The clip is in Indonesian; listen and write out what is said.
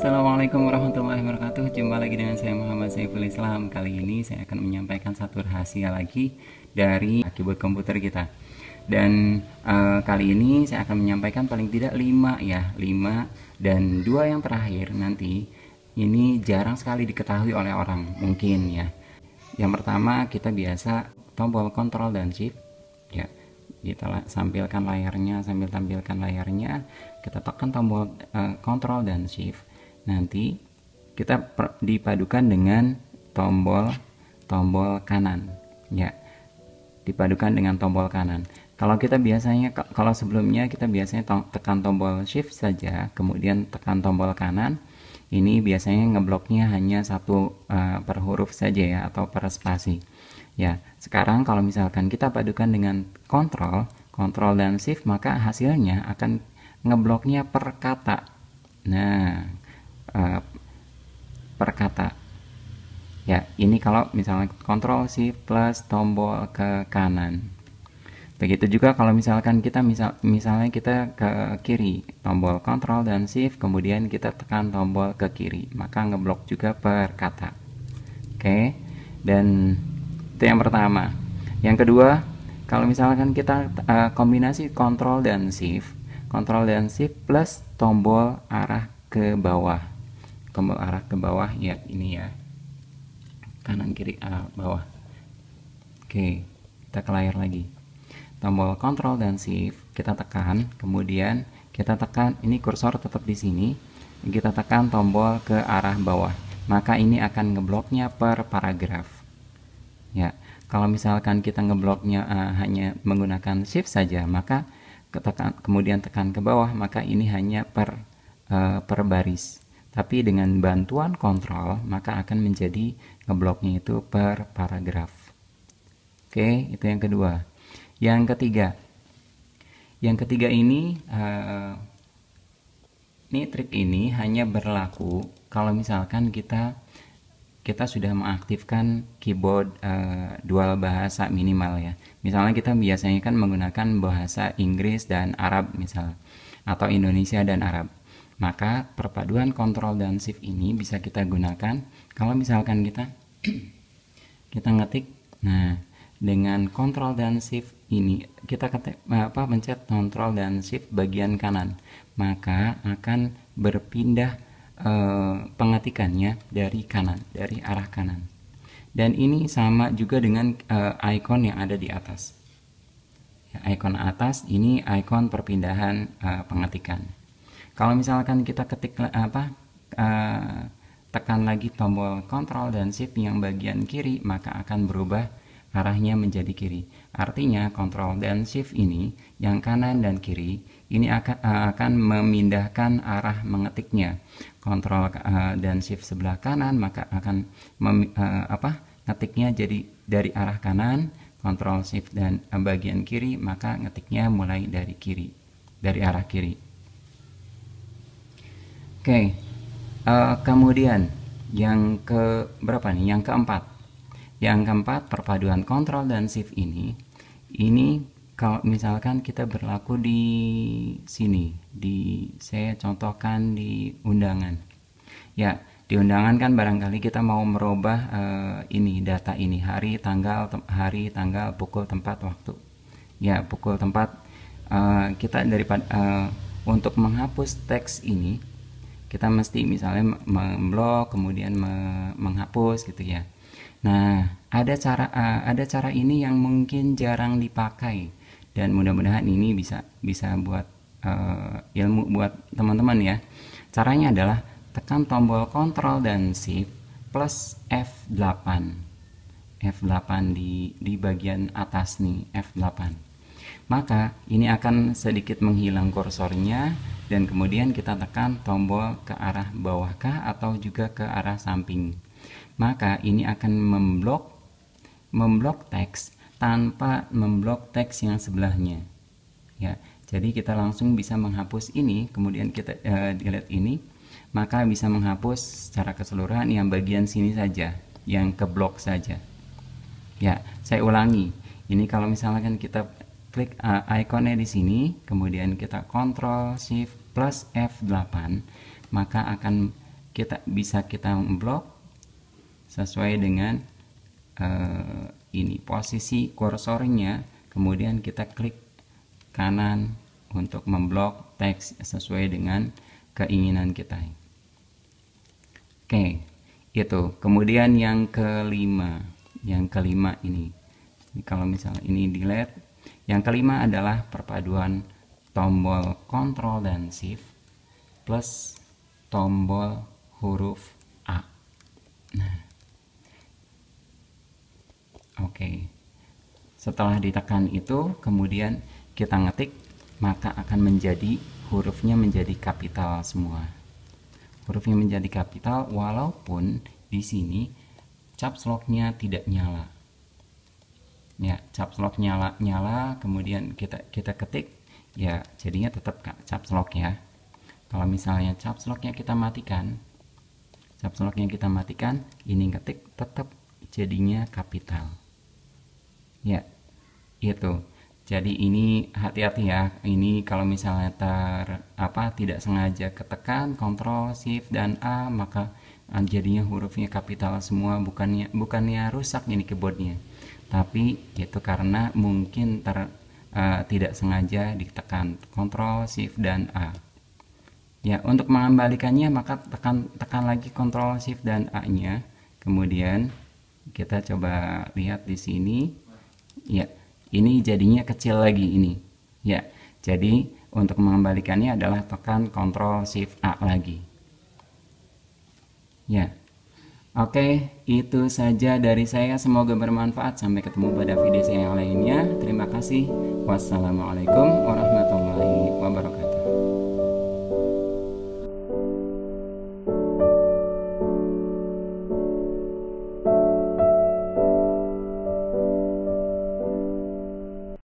Assalamualaikum warahmatullahi wabarakatuh. Jumpa lagi dengan saya Muhammad Saiful Islam. Kali ini saya akan menyampaikan satu rahasia lagi dari keyboard komputer kita. Dan kali ini saya akan menyampaikan paling tidak 5 ya, 5 dan 2 yang terakhir nanti ini jarang sekali diketahui oleh orang mungkin ya. Yang pertama kita biasa tombol Ctrl dan Shift ya. Kita sampilkan layarnya, sambil tampilkan layarnya kita tekan tombol Ctrl dan Shift, nanti kita dipadukan dengan tombol kanan ya, dipadukan dengan tombol kanan. Kalau kita biasanya, kalau sebelumnya kita biasanya tekan tombol Shift saja kemudian tekan tombol kanan, ini biasanya ngebloknya hanya satu per huruf saja ya, atau per spasi ya. Sekarang kalau misalkan kita padukan dengan Ctrl dan Shift, maka hasilnya akan ngebloknya per kata. Nah, per kata ya. Ini kalau misalnya Ctrl Shift plus tombol ke kanan. Begitu juga kalau misalkan kita misalnya kita ke kiri, tombol Ctrl dan Shift kemudian kita tekan tombol ke kiri, maka ngeblok juga per kata. Oke, dan itu yang pertama. Yang kedua, kalau misalkan kita kombinasi Ctrl dan Shift plus tombol arah ke bawah, tombol arah ke bawah ya, ini ya, kanan kiri bawah. Oke, kita ke layar lagi, tombol Ctrl dan Shift kita tekan, kemudian kita tekan, ini kursor tetap di sini, kita tekan tombol ke arah bawah, maka ini akan ngebloknya per paragraf ya. Kalau misalkan kita ngebloknya hanya menggunakan Shift saja, maka kemudian tekan ke bawah, maka ini hanya per baris. Tapi dengan bantuan Ctrl, maka akan menjadi ngebloknya itu per paragraf. Oke, itu yang kedua. Yang ketiga ini trik ini hanya berlaku kalau misalkan kita sudah mengaktifkan keyboard dual bahasa minimal ya. Misalnya kita biasanya kan menggunakan bahasa Inggris dan Arab misal, atau Indonesia dan Arab. Maka perpaduan Ctrl dan Shift ini bisa kita gunakan kalau misalkan kita ngetik. Nah, dengan Ctrl dan Shift ini kita pencet Ctrl dan Shift bagian kanan, maka akan berpindah pengetikannya dari kanan, dari arah kanan. Dan ini sama juga dengan icon yang ada di atas ya, icon atas ini icon perpindahan pengetikan. Kalau misalkan kita ketik tekan lagi tombol Ctrl dan Shift yang bagian kiri, maka akan berubah arahnya menjadi kiri. Artinya Ctrl dan Shift ini yang kanan dan kiri ini akan memindahkan arah mengetiknya. Ctrl dan Shift sebelah kanan, maka akan ngetiknya jadi dari arah kanan. Ctrl Shift dan bagian kiri, maka ngetiknya mulai dari kiri, dari arah kiri. Oke, kemudian yang ke berapa nih? Yang keempat, perpaduan Ctrl dan Shift ini kalau misalkan kita berlaku di sini, saya contohkan di undangan ya. Di undangan kan barangkali kita mau merubah data ini, hari, tanggal, pukul, tempat, waktu ya, pukul, tempat. Kita daripada untuk menghapus teks ini, kita mesti misalnya memblok kemudian menghapus gitu ya. Nah, ada cara ini yang mungkin jarang dipakai, dan mudah-mudahan ini bisa buat ilmu buat teman-teman ya. Caranya adalah tekan tombol Ctrl dan Shift plus F8 di bagian atas nih, F8. Maka ini akan sedikit menghilang kursornya, dan kemudian kita tekan tombol ke arah bawahkah atau juga ke arah samping. Maka ini akan memblok teks tanpa memblok teks yang sebelahnya ya. Jadi kita langsung bisa menghapus ini, kemudian kita delete ini, maka bisa menghapus secara keseluruhan yang bagian sini saja, yang keblok saja ya. Saya ulangi, ini kalau misalkan kita klik ikonnya di sini, kemudian kita Ctrl Shift plus F8, maka akan kita blok sesuai dengan ini posisi kursornya, kemudian kita klik kanan untuk memblok teks sesuai dengan keinginan kita. Oke, itu. Kemudian yang kelima ini, kalau misalnya ini delete, yang kelima adalah perpaduan tombol Ctrl dan Shift plus tombol huruf A. Nah, oke. Setelah ditekan itu, kemudian kita ngetik, maka akan menjadi hurufnya menjadi kapital semua. Hurufnya menjadi kapital walaupun di sini caps lock-nya tidak nyala. Ya, caps lock nyala, kemudian kita ketik, ya jadinya tetap caps lock ya. Kalau misalnya caps lock-nya kita matikan, ini ketik tetap jadinya kapital. Ya, itu. Jadi ini hati-hati ya. Ini kalau misalnya tidak sengaja ketekan Ctrl Shift dan A, maka jadinya hurufnya kapital semua, bukannya rusak ini keyboardnya. Tapi itu karena mungkin tidak sengaja ditekan Ctrl Shift dan A. Ya, untuk mengembalikannya maka tekan lagi Ctrl Shift dan A-nya. Kemudian kita coba lihat di sini. Ya, ini jadinya kecil lagi ini. Ya, jadi untuk mengembalikannya adalah tekan Ctrl Shift A lagi. Ya. Oke, itu saja dari saya. Semoga bermanfaat. Sampai ketemu pada video saya yang lainnya. Terima kasih. Wassalamualaikum warahmatullahi wabarakatuh.